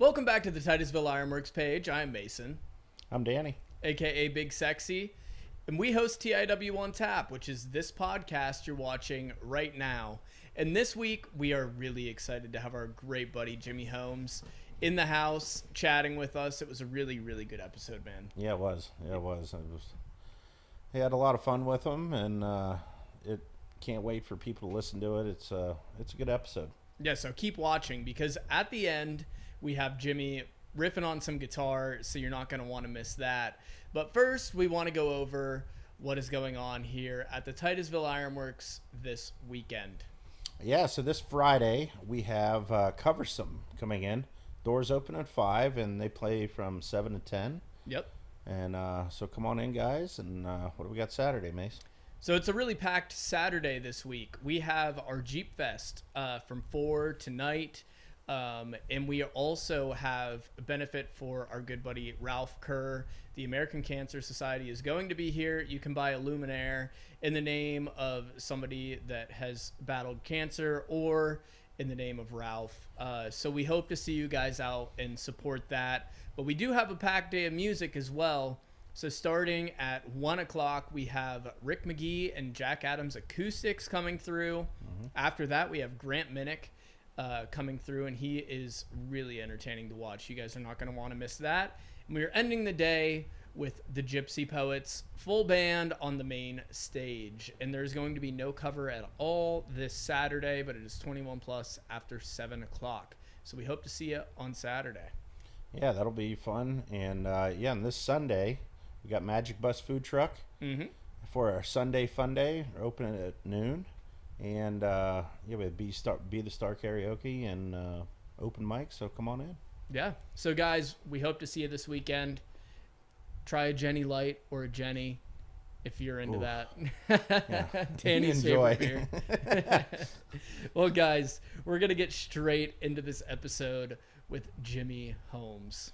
Welcome back to the Titusville Ironworks page. I'm Mason, I'm Danny. aka Big Sexy, and we host TIW on Tap, which is this podcast you're watching right now. And this week, we are really excited to have our great buddy Jimmi Holmes in the house chatting with us. It was a really, really good episode, man. Yeah, it was. He had a lot of fun with him, and it can't wait for people to listen to it. It's a good episode. Yeah, so keep watching because at the end, we have Jimmi riffing on some guitar, so you're not going to want to miss that. But first, we want to go over what is going on here at the Titusville Ironworks this weekend. Yeah, so this Friday, we have Coversome coming in. Doors open at 5, and they play from 7 to 10. Yep. And so come on in, guys. And what do we got Saturday, Mace? So it's a really packed Saturday this week. We have our Jeep Fest from 4 tonight. And we also have a benefit for our good buddy Ralph Kerr. The American Cancer Society is going to be here. You can buy a luminaire in the name of somebody that has battled cancer or in the name of Ralph. So we hope to see you guys out and support that. But we do have a packed day of music as well. So starting at 1 o'clock, we have Rick McGee and Jack Adams Acoustics coming through. Mm-hmm. After that, we have Grant Minnick coming through, and he is really entertaining to watch. You guys are not going to want to miss that. And we're ending the day with the Gypsy Poets full band on the main stage, and there's going to be no cover at all this Saturday, but it is 21 plus after 7 o'clock. So we hope to see you on Saturday. Yeah, that'll be fun. And and this Sunday we got Magic Bus Food Truck for our Sunday Fun Day. We're opening at noon. And we have Be the Star karaoke and open mic, so come on in. Yeah. So guys, we hope to see you this weekend. Try a Jenny Light or a Jenny if you're into that. Yeah. Danny's favorite beer. Well, guys, we're gonna get straight into this episode with Jimmi Holmes.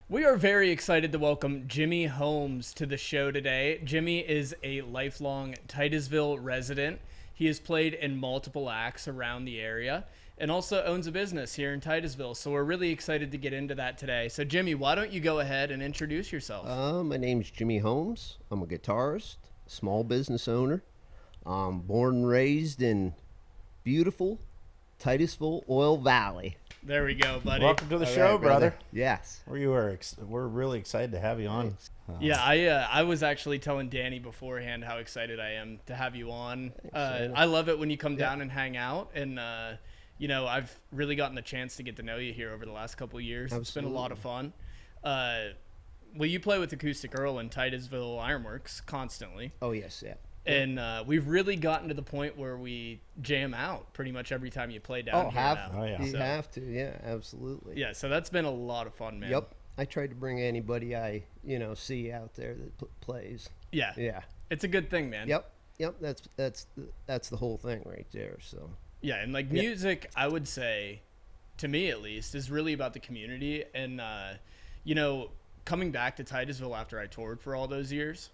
We are very excited to welcome Jimmi Holmes to the show today. Jimmi is a lifelong Titusville resident. He has played in multiple acts around the area and also owns a business here in Titusville. So we're really excited to get into that today. So Jimmi, why don't you go ahead and introduce yourself? My name's Jimmi Holmes. I'm a guitarist, small business owner. Born and raised in beautiful Titusville, Oil Valley. There we go, buddy. Welcome to the show, brother. Yes. We're really excited to have you on. Yeah, I was actually telling Danny beforehand how excited I am to have you on. I love it when you come down and hang out, and I've really gotten the chance to get to know you here over the last couple of years. Absolutely. It's been a lot of fun. Well, you play with Acoustic Earl and Titusville Ironworks constantly. Oh yes, yeah. And we've really gotten to the point where we jam out pretty much every time you play down here now. Oh, yeah. You have to, yeah, absolutely. Yeah, so that's been a lot of fun, man. Yep. I tried to bring anybody I, see out there that plays. Yeah. Yeah. It's a good thing, man. Yep. That's the whole thing right there, so. Yeah, and music, I would say, to me at least, is really about the community. And, coming back to Titusville after I toured for all those years,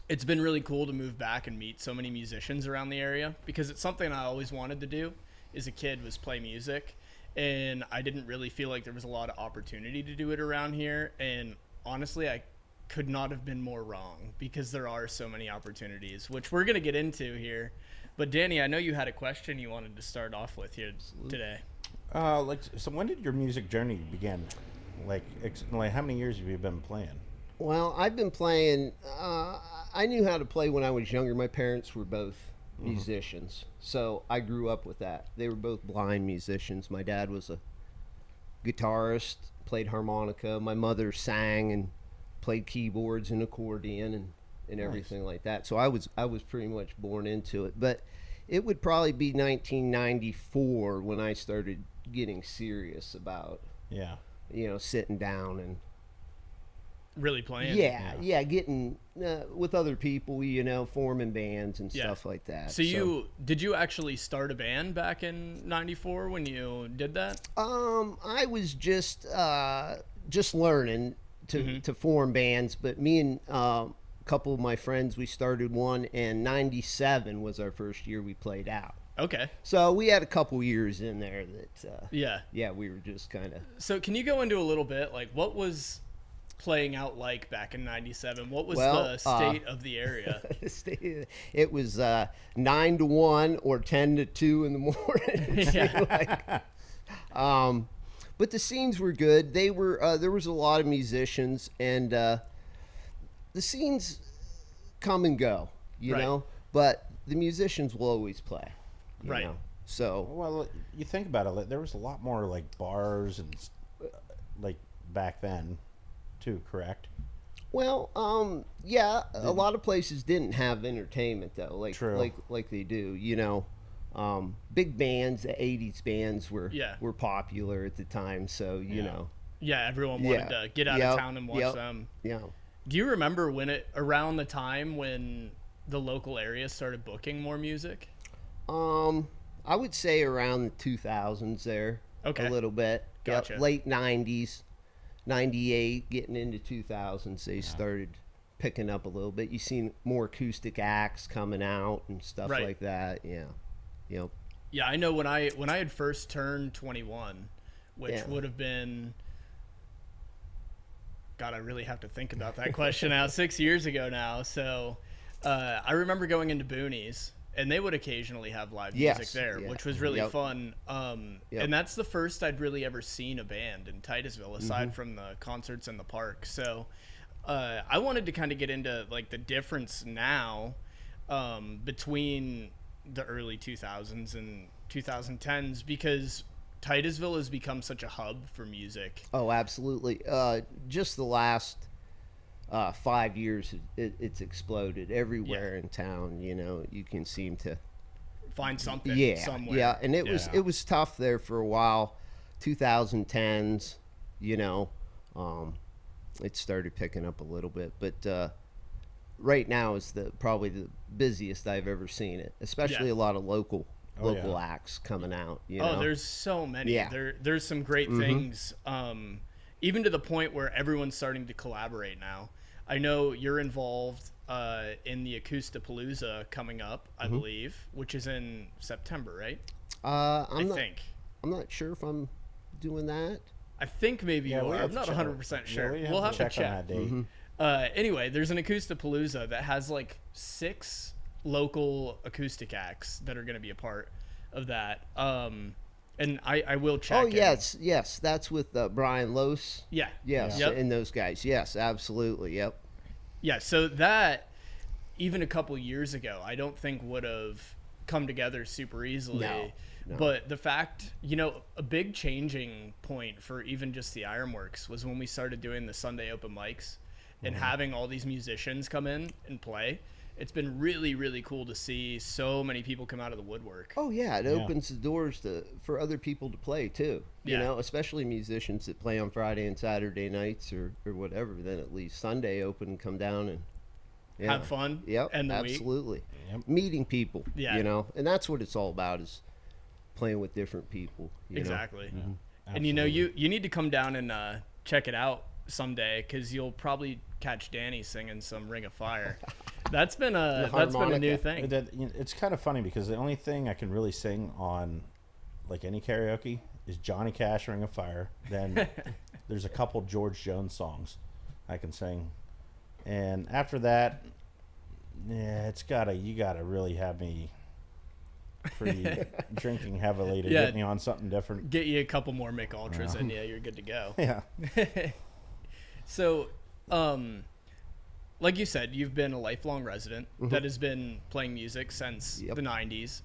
it's been really cool to move back and meet so many musicians around the area because it's something I always wanted to do as a kid was play music. And I didn't really feel like there was a lot of opportunity to do it around here. And honestly, I could not have been more wrong because there are so many opportunities, which we're going to get into here. But Danny, I know you had a question you wanted to start off with here today. So when did your music journey begin? Like how many years have you been playing? Well, I've been playing. I knew how to play when I was younger. My parents were both musicians, so I grew up with that. They were both blind musicians. My dad was a guitarist, played harmonica. My mother sang and played keyboards and accordion and everything like that. So I was pretty much born into it. But it would probably be 1994 when I started getting serious about sitting down and really playing. Yeah, getting with other people, forming bands and stuff like that. So did you actually start a band back in 94 when you did that? I was just learning to form bands, but me and couple of my friends, we started one, and 97 was our first year we played out. Okay. So we had a couple years in there that, Yeah, we were just kind of. So can you go into a little bit, like, what was playing out like back in 97? What was the state of the area? It was 9-1 or 10-2 in the morning. Yeah. But the scenes were good. They were there was a lot of musicians, and the scenes come and go, you Right. know. But the musicians will always play, you Right. know? So Well, you think about it, like, there was a lot more like bars and like back then, too. Correct? well, yeah, a lot of places didn't have entertainment though, like True. like they do, you know. Big bands, the '80s bands were popular at the time, so you know. Yeah, everyone wanted to get out of town and watch them. Yeah. Do you remember around the time when the local area started booking more music? I would say around the 2000s there. Okay. A little bit. Gotcha. Yep, late 90s, 98, getting into 2000s, they started picking up a little bit. You seen more acoustic acts coming out and stuff Right. like that. Yeah. Yep. Yeah, I know when I had first turned 21, which would have been, God, I really have to think about that question now. 6 years ago now. So I remember going into Boonies, and they would occasionally have live music there, which was really fun. And that's the first I'd really ever seen a band in Titusville, aside from the concerts in the park. So I wanted to kind of get into like the difference now between the early 2000s and 2010s, because Titusville has become such a hub for music. Oh, absolutely. Just the last 5 years, it's exploded everywhere in town. You know, you can seem to Find something somewhere. Yeah, and it was tough there for a while. 2010s, you know, it started picking up a little bit, but right now is probably the busiest I've ever seen it, especially a lot of local acts coming out. You know? There's so many. Yeah. There's some great things, even to the point where everyone's starting to collaborate now. I know you're involved in the Acoustapalooza coming up, I believe, which is in September, right? I think. I'm not sure if I'm doing that. I think maybe you are. I'm not 100% sure. We'll have to check. On that date. Anyway, there's an Acoustapalooza that has like 6 local acoustic acts that are going to be a part of that. And I will check. Oh, yes. That's with Brian Lose. Yeah. Yes, Yep. and those guys. Yes, absolutely. Yep. Yeah, so that, even a couple years ago, I don't think would have come together super easily. No. But the fact, you know, a big changing point for even just the Ironworks was when we started doing the Sunday open mics and having all these musicians come in and play. It's been really, really cool to see so many people come out of the woodwork. Oh, yeah. It opens the doors for other people to play, too. You Yeah. know, especially musicians that play on Friday and Saturday nights or whatever. Then at least Sunday open and come down and Have fun. Yep, And the week. absolutely. Yep. Meeting people, Yeah. you know. And that's what it's all about, is playing with different people. You know? Exactly. And, you know, you need to come down and check it out someday, because you'll probably catch Danny singing some Ring of Fire. That's been a new thing. It's kind of funny because the only thing I can really sing on like any karaoke is Johnny Cash, Ring of Fire. Then there's a couple George Jones songs I can sing, and after that, you gotta really have me pretty drinking heavily to get me on something different. Get you a couple more Mick Ultras and you're good to go. Yeah. So, like you said, you've been a lifelong resident that has been playing music since the 90s.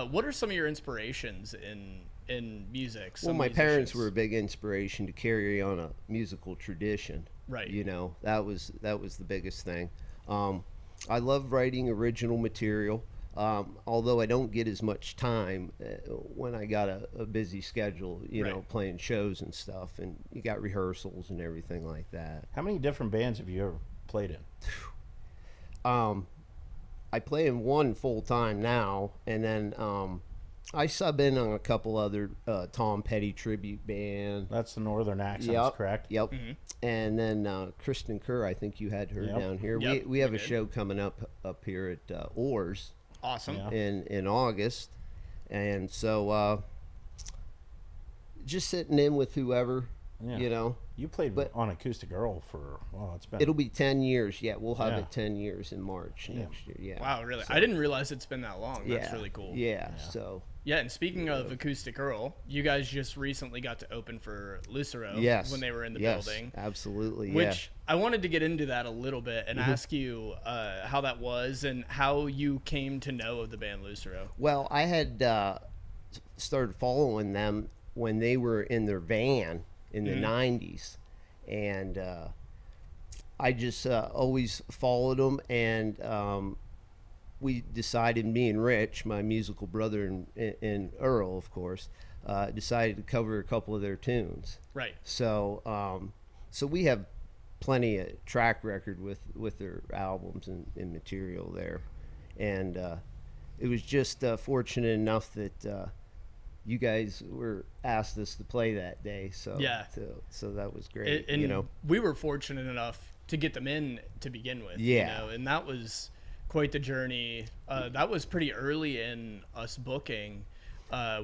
What are some of your inspirations in music? Well, my parents were a big inspiration to carry on a musical tradition. Right. You know, that was the biggest thing. I love writing original material, although I don't get as much time when I got a busy schedule, you know, playing shows and stuff, and you got rehearsals and everything like that. How many different bands have you ever played in? I play in one full time now, and then I sub in on a couple other Tom Petty tribute band. That's the Northern Accents, correct? Yep. And then Kristen Kerr, I think you had her Yep. down here. Yep, We have we a did. show coming up here at Oars Awesome. Yeah. in August, and so just sitting in with whoever, Yeah. you know. You played But- on Acoustic Earl for, well, it's been. It'll be 10 years. Yeah, we'll have Yeah. it 10 years in March next year. Yeah. Wow, really? So, I didn't realize it's been that long. That's yeah, really cool. Yeah. Yeah. So. Yeah, and speaking of Acoustic Earl, you guys just recently got to open for Lucero Yes. when they were in the Yes, building. absolutely. Which I wanted to get into that a little bit and Mm-hmm. ask you how that was and how you came to know of the band Lucero. Well, I had started following them when they were in their van in the 90s. And I just always followed them. And we decided, me and Rich, my musical brother, and Earl, of course, decided to cover a couple of their tunes. Right. So, so we have plenty of track record with their albums and material there, and it was just fortunate enough that you guys asked us to play that day. So Yeah. so that was great. And you know, we were fortunate enough to get them in to begin with. Yeah. You know, and that was quite the journey. That was pretty early in us booking.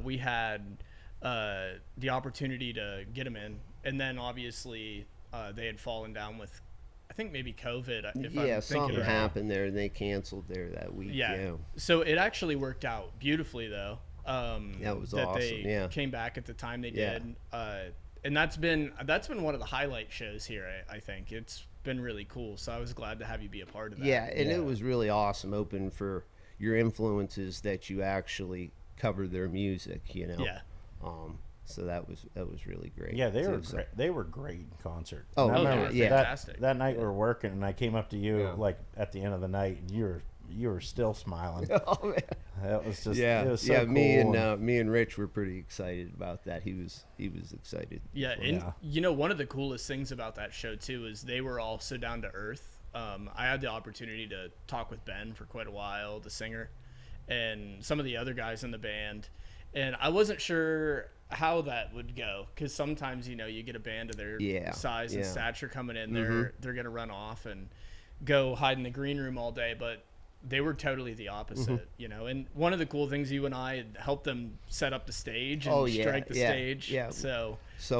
We had the opportunity to get them in, and then obviously they had fallen down with, I think maybe COVID. If yeah, I'm thinking something right. happened there, and they canceled there that week. Yeah. So it actually worked out beautifully, though. That was that awesome, they yeah. came back at the time they Yeah. did, and that's been one of the highlight shows here. I think it's been really cool. So I was glad to have you be a part of that. Yeah, and Yeah. it was really awesome, open for your influences that you actually cover their music. You know. Yeah. So that was really great. Yeah, they So- were so- great. They were great in concert. Oh, And I yeah, remember yeah. fantastic. That night we were working, and I came up to you Yeah. like at the end of the night, and you were still smiling. Oh man. That was just Yeah, it was so yeah. cool. Me and Rich were pretty excited about that. He was excited. Yeah, for and Yeah. you know, one of the coolest things about that show too is they were all so down to earth. I had the opportunity to talk with Ben for quite a while, the singer, and some of the other guys in the band, and I wasn't sure how that would go because sometimes you get a band of their Yeah, size and yeah. stature coming in, they're gonna run off and go hide in the green room all day, but they were totally the opposite, and one of the cool things, you and I had helped them set up the stage and Oh, yeah, strike the yeah, stage. yeah. So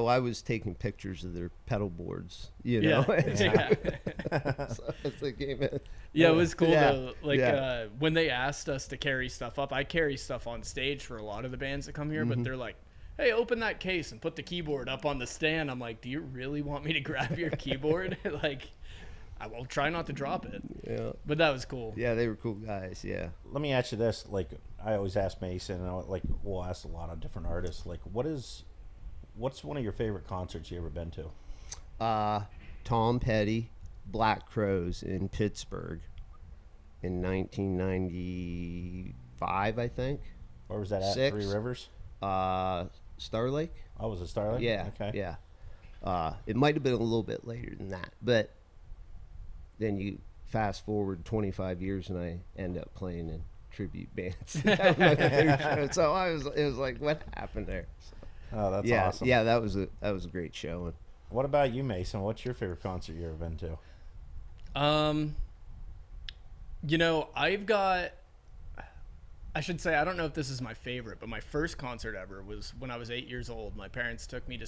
I was taking pictures of their pedal boards. You yeah, know. yeah. So as they came in. Yeah, it was cool Yeah, though. Like yeah. when they asked us to carry stuff up, I carry stuff on stage for a lot of the bands that come here, but they're like, "Hey, open that case and put the keyboard up on the stand." I'm like, "Do you really want me to grab your keyboard?" Like, I will try not to drop it. Yeah. But that was cool. Yeah, they were cool guys. Yeah. Let me ask you this: like, I always ask Mason, and we'll ask a lot of different artists. Like, what's one of your favorite concerts you ever been to? Tom Petty, Black Crowes in Pittsburgh in 1995, I think. Where was that at? 6. Three Rivers. Star Lake. Oh, was it Starlight? Yeah. Okay. Yeah. It might have been a little bit later than that, but then you fast forward 25 years and I end up playing in tribute bands. That was my favorite show. So it was like, what happened there? Oh, that's yeah, awesome. yeah, that was a great show. And What about you, Mason? What's your favorite concert you ever been to? I should say, I don't know if this is my favorite, but my first concert ever was when I was 8 years old. My parents took me to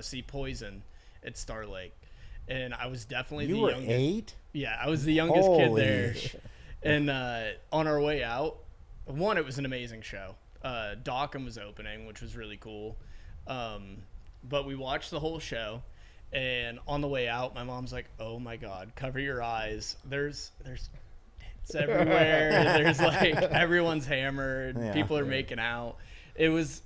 see Poison at Star Lake, and I was definitely You the were youngest. 8? Yeah, I was the youngest kid Holy there. shit. And on our way out, it was an amazing show. Dokken was opening, which was really cool. But we watched the whole show, and on the way out, my mom's like, "Oh my God, cover your eyes. There's it's everywhere. There's like everyone's hammered. Yeah. People are making out." It was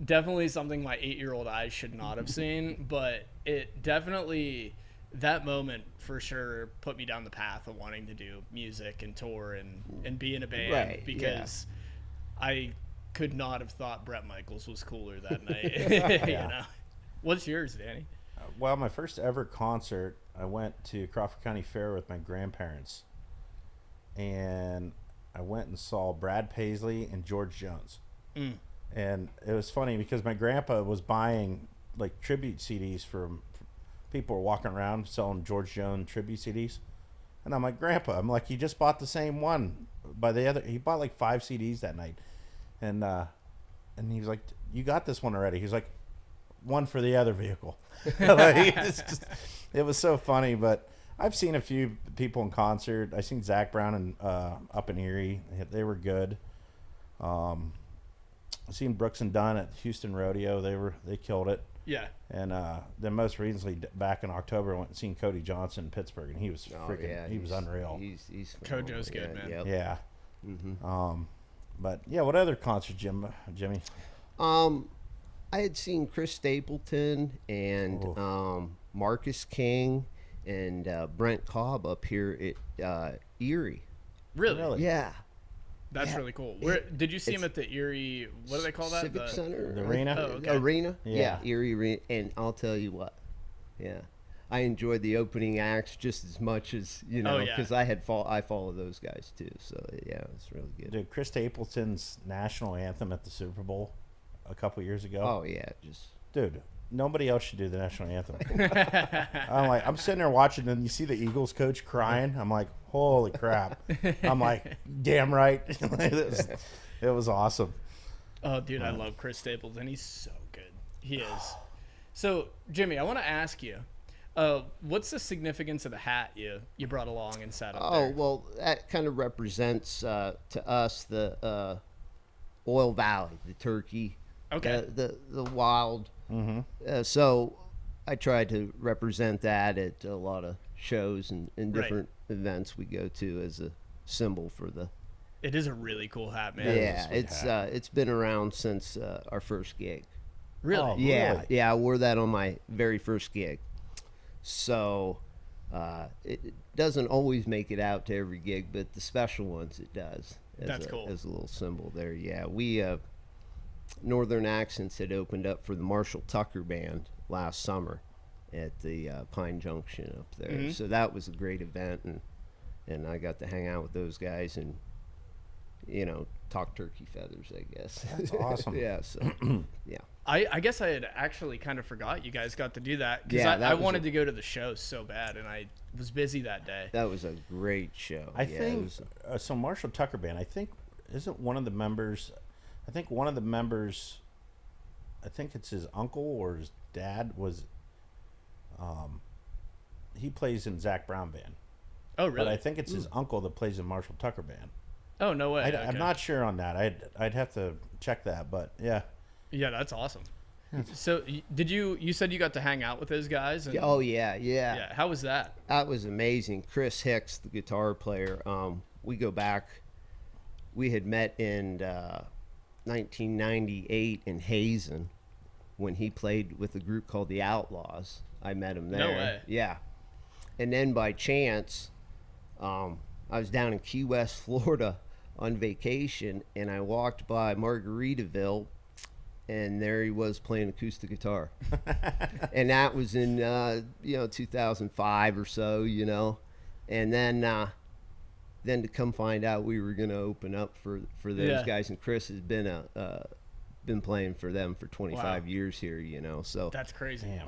definitely something my 8-year-old eyes should not have seen, but it definitely, that moment for sure put me down the path of wanting to do music and tour and be in a band, Right, because I could not have thought Bret Michaels was cooler that night. You know. What's yours, Danny? Well, my first ever concert, I went to Crawford County Fair with my grandparents, and I went and saw Brad Paisley and George Jones. And it was funny because my grandpa was buying like tribute CDs from people were walking around selling George Jones tribute CDs. And I'm like, Grandpa, I'm like, he just bought the same one by the other. He bought like 5 CDs that night. And he was like, you got this one already. He's like, one for the other vehicle. Like, it was so funny. But I've seen a few people in concert. I seen Zach Brown and up in Erie. They were good. I've seen Brooks and Dunn at Houston Rodeo. They killed it. Yeah. And then most recently, back in October, I went and seen Cody Johnson in Pittsburgh, and he was he was unreal. He's Kojo's good, man. Yep. Yeah. Mm-hmm. But yeah, what other concerts, Jimmy? I had seen Chris Stapleton and Marcus King and Brent Cobb up here at Erie. Really? Yeah. That's really cool. Where did you see him at the Erie? What do they call that? Civic Center, the arena. Oh, okay. Arena. Yeah. Erie Arena. And I'll tell you what, I enjoyed the opening acts just as much as because I follow those guys too. So yeah, it's really good. Dude, Chris Stapleton's national anthem at the Super Bowl a couple years ago. Oh yeah, just dude. Nobody else should do the national anthem. I'm sitting there watching, and you see the Eagles coach crying. I'm like, holy crap. I'm like, damn right. It was awesome. Oh, dude, I love Chris Stapleton. He's so good. He is. So, Jimmy, I want to ask you, what's the significance of the hat you brought along and sat up there? Oh, well, that kind of represents to us the Oil Valley, the turkey, the wild. Mm-hmm. So I try to represent that at a lot of shows and different events we go to as a symbol for the. It is a really cool hat, man. Yeah, it's been around since our first gig. Really? Oh, Yeah, really? yeah. I wore that on my very first gig. So it doesn't always make it out to every gig, but the special ones it does. That's cool. As a little symbol there. Yeah, we Northern Accents had opened up for the Marshall Tucker Band last summer at the Pine Junction up there. Mm-hmm. So that was a great event, and I got to hang out with those guys and talk turkey feathers, I guess. That's awesome. Yeah. So yeah. I guess I had actually kind of forgot you guys got to do that because I wanted to go to the show so bad, and I was busy that day. That was a great show. I think so. Marshall Tucker Band. I think isn't one of the members. I think one of the members. I think it's his uncle or his dad was. He plays in Zach Brown Band. Oh, really? But I think it's his uncle that plays in Marshall Tucker Band. Oh, no way. Okay. I'm not sure on that. I'd have to check that, but yeah. Yeah, that's awesome. So, did you said you got to hang out with those guys? And, oh yeah. Yeah. How was that? That was amazing. Chris Hicks, the guitar player. We go back. We had met in 1998 in Hazen when he played with a group called the Outlaws. I met him there. No way. Yeah. And then by chance, I was down in Key West, Florida on vacation, and I walked by Margaritaville, and there he was playing acoustic guitar. And that was in 2005 or so, and then to come find out we were going to open up for those guys, and Chris has been playing for them for 25 years here, so that's crazy.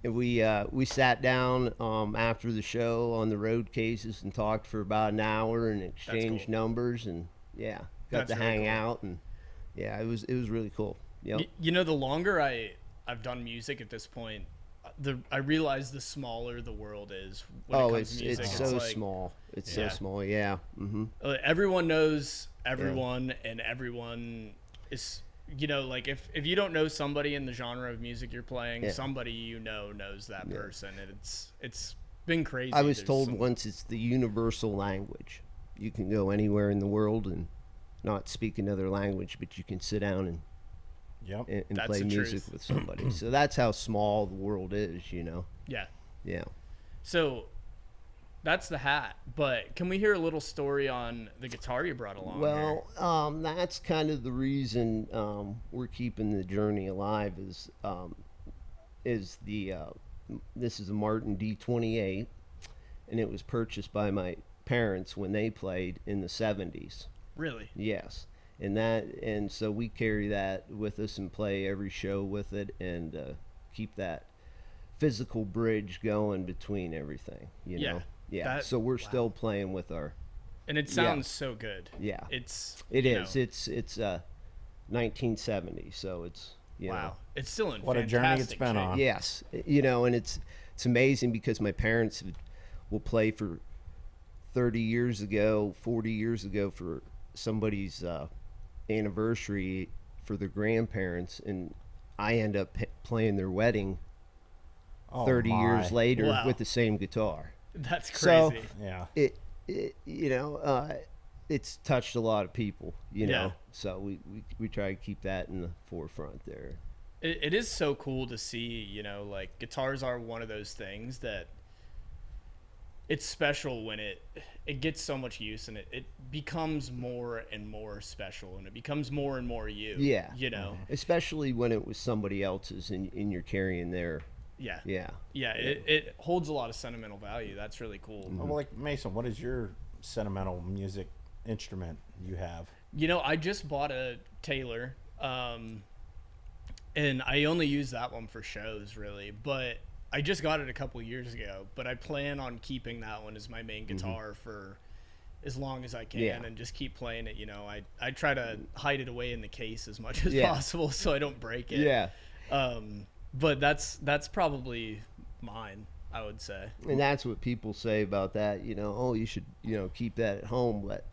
And we sat down after the show on the road cases and talked for about an hour and exchanged numbers, and got to hang out, and it was really cool. Yep. The longer I've done music at this point, I realize the smaller the world is when it comes to music. It's so small. It's so small. Yeah. Mm-hmm. Everyone knows everyone, and everyone is. Like if you don't know somebody in the genre of music you're playing, somebody knows that person, and it's been crazy. I was told once it's the universal language. You can go anywhere in the world and not speak another language, but you can sit down and play music with somebody. So that's how small the world is, Yeah. Yeah. So that's the hat, but can we hear a little story on the guitar you brought along? Well, that's kind of the reason we're keeping the journey alive. This is a Martin D28, and it was purchased by my parents when they played in the 70s. Really? Yes, and so we carry that with us and play every show with it, and keep that physical bridge going between everything, you Yeah, know? Yeah. So we're still playing with our. And it sounds so good. Yeah. It is. It's 1970, so it's, you know. It's still in What a journey it's been shape. on. Yes. You know, and it's amazing because my parents will play for 30 years ago, 40 years ago for somebody's anniversary for their grandparents, and I end up playing their wedding 30 years later with the same guitar. That's crazy. So Yeah. it you know, it's touched a lot of people, you know. So we try to keep that in the forefront there. It is so cool to see, you know, like guitars are one of those things that it's special when it gets so much use, and it becomes more and more special, and it becomes more and more you. Yeah. You know. Especially when it was somebody else's and you're carrying their. Yeah. Yeah. Yeah. It holds a lot of sentimental value. That's really cool. Well, like Mason, what is your sentimental music instrument you have? You know, I just bought a Taylor, and I only use that one for shows, really. But I just got it a couple years ago. But I plan on keeping that one as my main guitar for as long as I can, and just keep playing it. You know, I try to hide it away in the case as much as possible so I don't break it. Yeah. But that's probably mine, I would say. And that's what people say about that, you know, oh, you should, you know, keep that at home, but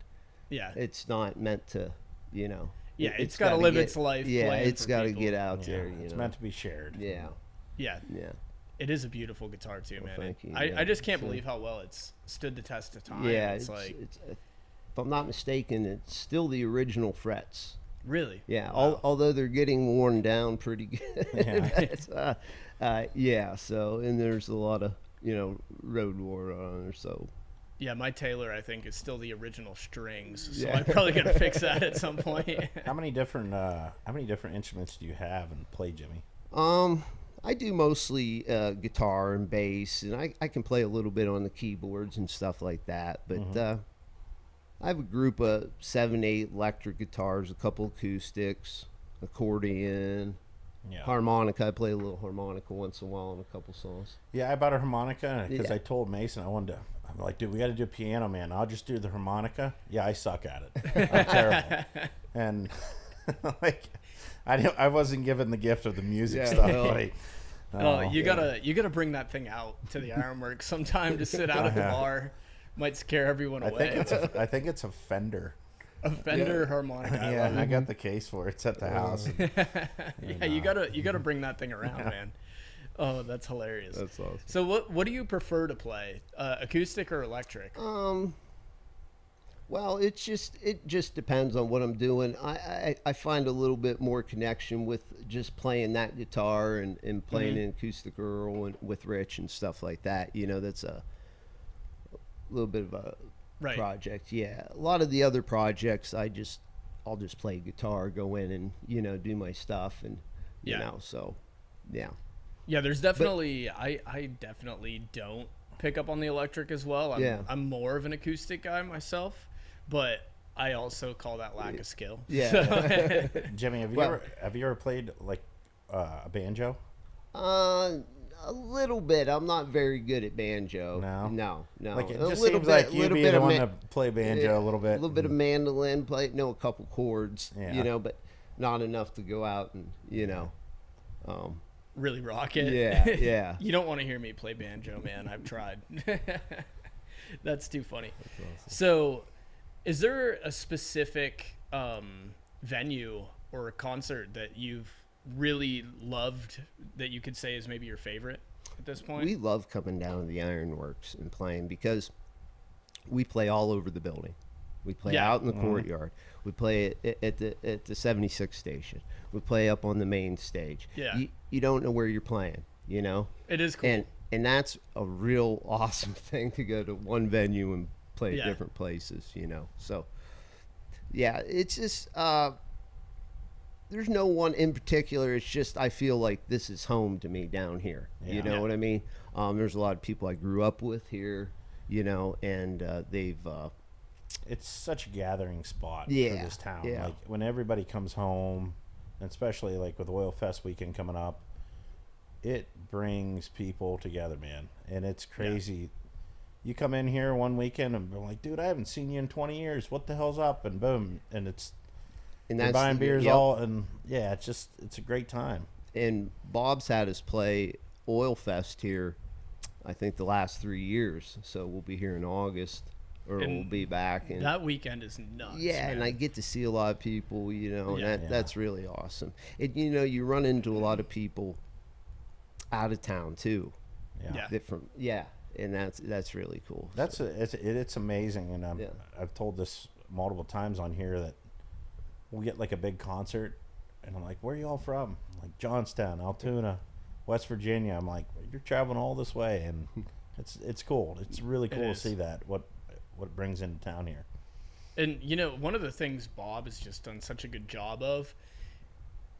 it's not meant to, you know. Yeah, it's got to live its life. Yeah, it's got to get out there, you It's know. meant to be shared. Yeah. Yeah. Yeah. It is a beautiful guitar too, man. Thank you. I just can't believe how well it's stood the test of time. Yeah, it's like, if I'm not mistaken, it's still the original frets. really? Yeah, Wow. although they're getting worn down pretty good. Yeah, so, and there's a lot of, you know, road war on there, so. Yeah, my Taylor, I think, is still the original strings, so I'm probably gonna fix that at some point. How many different instruments do you have and play, Jimmy? I do mostly guitar and bass, and I can play a little bit on the keyboards and stuff like that. But I have a group of 7, 8 electric guitars, a couple acoustics, accordion, harmonica. I play a little harmonica once in a while on a couple songs. Yeah, I bought a harmonica because I told Mason I'm like, dude, we got to do piano, man. I'll just do the harmonica. Yeah, I suck at it. I'm terrible. And like, I wasn't given the gift of the music stuff. You gotta bring that thing out to the Ironworks sometime to sit out at the bar. Might scare everyone away. I think it's a Fender. A Fender harmonica. Yeah, I got the case for it. It's at the house. You gotta bring that thing around, man. Oh, that's hilarious. That's awesome. So what do you prefer to play, acoustic or electric? Well, it just depends on what I'm doing. I find a little bit more connection with just playing that guitar and playing an acoustic Earl and with Rich and stuff like that. You know, that's a little bit of a project. Yeah, a lot of the other projects, I'll just play guitar, go in and, you know, do my stuff, and you know, so yeah. Yeah, there's definitely I definitely don't pick up on the electric as well. I'm more of an acoustic guy myself, but I also call that lack of skill. Yeah. So. Jimmy, have you ever played like a banjo? A little bit. I'm not very good at banjo. No. Like it just seems like you'd be the one to play banjo a little bit. A little bit of mandolin, know a couple chords, you know, but not enough to go out and, you know, really rock it. Yeah. You don't want to hear me play banjo, man. I've tried. That's too funny. That's awesome. So, is there a specific venue or a concert that you've really loved that you could say is maybe your favorite at this point? We love coming down to the Ironworks and playing because we play all over the building. We play out in the courtyard. We play at the 76 station. We play up on the main stage. Yeah. You don't know where you're playing, you know? It is cool. And that's a real awesome thing to go to one venue and play at different places, you know? So, yeah, it's just, there's no one in particular. It's just I feel like this is home to me down here. Yeah. You know what I mean? There's a lot of people I grew up with here, you know, and they've... it's such a gathering spot for this town. Yeah. Like when everybody comes home, especially like with Oil Fest weekend coming up, it brings people together, man, and it's crazy. Yeah. You come in here one weekend and be like, dude, I haven't seen you in 20 years. What the hell's up? And boom, and they're buying beers all, and yeah, it's a great time. And Bob's had us play Oil Fest here, I think the last 3 years. So we'll be here in August, or we'll be back. And that weekend is nuts. Yeah, man. And I get to see a lot of people, and that's really awesome. And you run into a lot of people out of town too. Yeah. Different. Yeah. And that's really cool. It's amazing, and I've told this multiple times on here that we'll get like a big concert, and I'm like, "Where are you all from?" I'm like, Johnstown, Altoona, West Virginia. I'm like, "You're traveling all this way," and it's cool. It's really cool to see that what it brings into town here. And one of the things Bob has just done such a good job of,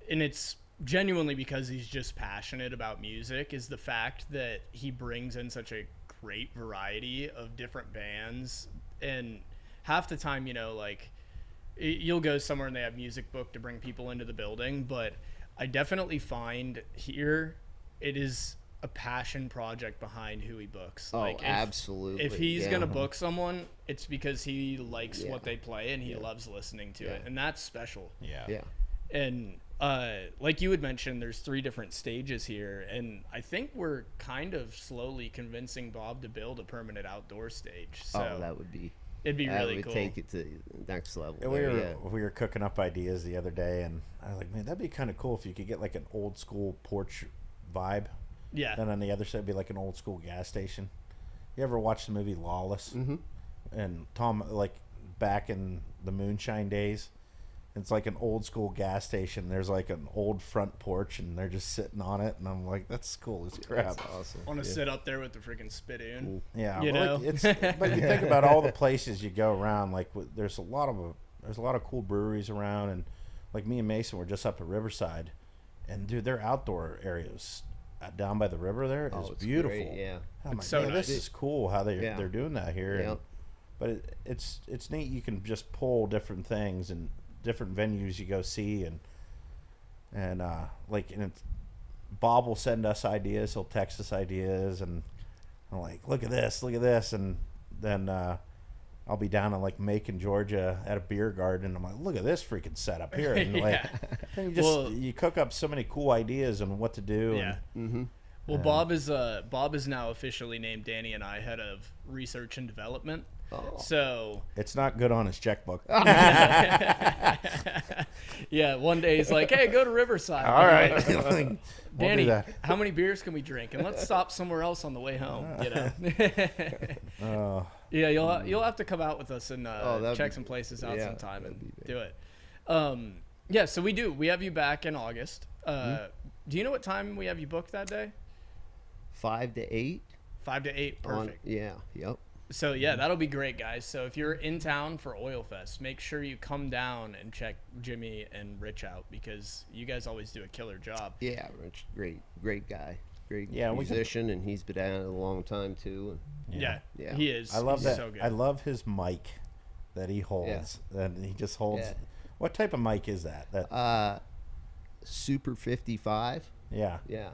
and it's genuinely because he's just passionate about music, is the fact that he brings in such a great variety of different bands. And half the time, like, you'll go somewhere and they have music booked to bring people into the building, but I definitely find here it is a passion project behind who he books. Oh, absolutely. If he's gonna book someone, it's because he likes what they play and he loves listening to it, and that's special. Yeah. And like you had mentioned, there's 3 different stages here, and I think we're kind of slowly convincing Bob to build a permanent outdoor stage. So it'd be really cool. Take it to the next level. We were cooking up ideas the other day, and I was like, man, that'd be kind of cool if you could get like an old school porch vibe. Yeah. Then on the other side would be like an old school gas station. You ever watch the movie Lawless? Mm-hmm. And Tom, like back in the moonshine days, it's like an old school gas station. There's like an old front porch, and they're just sitting on it. And I'm like, that's cool as crap. That's awesome. I want to sit up there with the freaking spittoon. Yeah, Like, but you think about all the places you go around. Like, there's a lot of cool breweries around, and like me and Mason were just up at Riverside, and dude, their outdoor areas down by the river there is beautiful. Great, yeah, I'm like, so man, nice. this is cool how they're doing that here. Yep. And, but it's neat. You can just pull different things and different venues you go see, and Bob will send us ideas. He'll text us ideas, and I'm like, look at this, and then I'll be down in like Macon, Georgia, at a beer garden, and I'm like, look at this freaking setup here, and like, and you cook up so many cool ideas on what to do. Yeah. Mm-hmm. Well, Bob is now officially named Danny and I head of research and development. Oh. So it's not good on his checkbook. Yeah, one day he's like, "Hey, go to Riverside." All right, Danny, how many beers can we drink? And let's stop somewhere else on the way home. Yeah, you'll have to come out with us and check some places out sometime and do it. Yeah, so we have you back in August. Do you know what time we have you booked that day? 5 to 8. 5 to 8, perfect. Yep. So yeah, that'll be great, guys. So if you're in town for Oil Fest, make sure you come down and check Jimmy and Rich out, because you guys always do a killer job. Yeah, Rich, great guy, great musician, and he's been at it a long time too. And yeah, he is. I love He's that. So good. I love his mic that he holds. And he just holds. Yeah. What type of mic is that? That Super 55. Yeah. Yeah.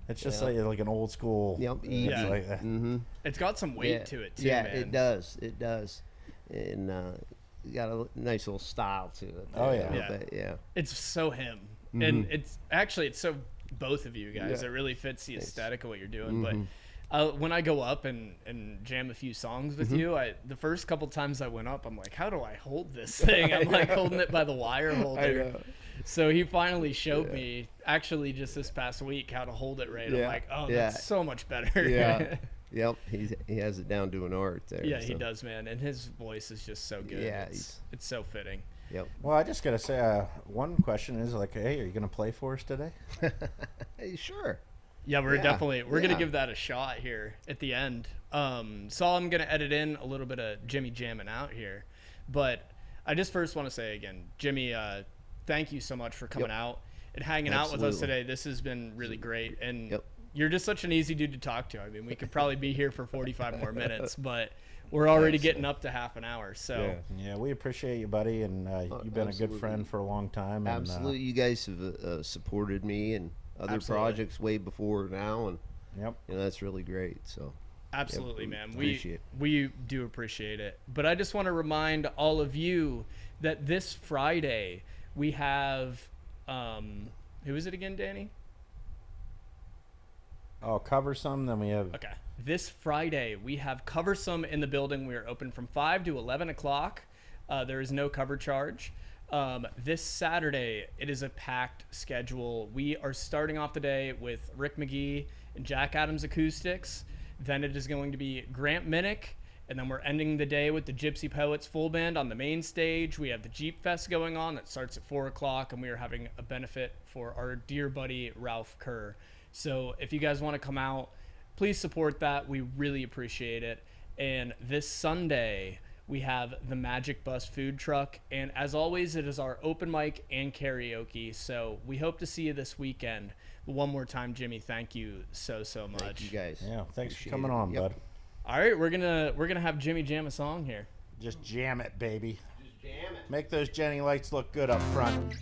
It's just like an old school. Yep. Yeah. Like that. Mm-hmm. It's got some weight to it too. Yeah, man. it does. And you got a nice little style to it. Oh yeah. Yeah. It's so him, and it's so both of you guys. It really fits the aesthetic of what you're doing. But when I go up and jam a few songs with you, the first couple times I went up, I'm like, how do I hold this thing? I'm like holding it by the wire holder. I know. So he finally showed me, actually just this past week, how to hold it right. I'm like, that's so much better. Yeah. Yep. He has it down to an art there. Yeah, he does, man. And his voice is just so good. Yeah, it's so fitting. Yep. Well, I just gotta say, one question is like, hey, are you gonna play for us today? Hey, sure. Yeah, we're gonna give that a shot here at the end. So I'm gonna edit in a little bit of Jimmy jamming out here, but I just first want to say again, Jimmy, thank you so much for coming out and hanging out with us today. This has been really great, and you're just such an easy dude to talk to. I mean, we could probably be here for 45 more minutes, but we're already getting up to half an hour. So yeah, we appreciate you, buddy, and you've been a good friend for a long time. And, absolutely, you guys have supported me, and other Absolutely. projects way before now, and Yep. that's really great. So Absolutely, yeah, man. appreciate We do appreciate it. But I just want to remind all of you that this Friday we have who is it again, Danny? I'll cover some. Then we have. Okay. This Friday we have Cover Some in the building. We are open from 5 to 11 o'clock. There is no cover charge. This Saturday, it is a packed schedule. We are starting off the day with Rick McGee and Jack Adams Acoustics. Then it is going to be Grant Minnick. And then we're ending the day with the Gypsy Poets full band on the main stage. We have the Jeep Fest going on that starts at 4 o'clock. And we are having a benefit for our dear buddy, Ralph Kerr. So if you guys want to come out, please support that. We really appreciate it. And this Sunday, we have the Magic Bus food truck. And as always, it is our open mic and karaoke. So we hope to see you this weekend. But one more time, Jimmy, thank you so much. thank you guys. Yeah. Thanks Appreciate for coming it. on, Yep. bud. All right, we're gonna have Jimmy jam a song here. Just jam it, baby. Just jam it. Make those Jenny lights look good up front.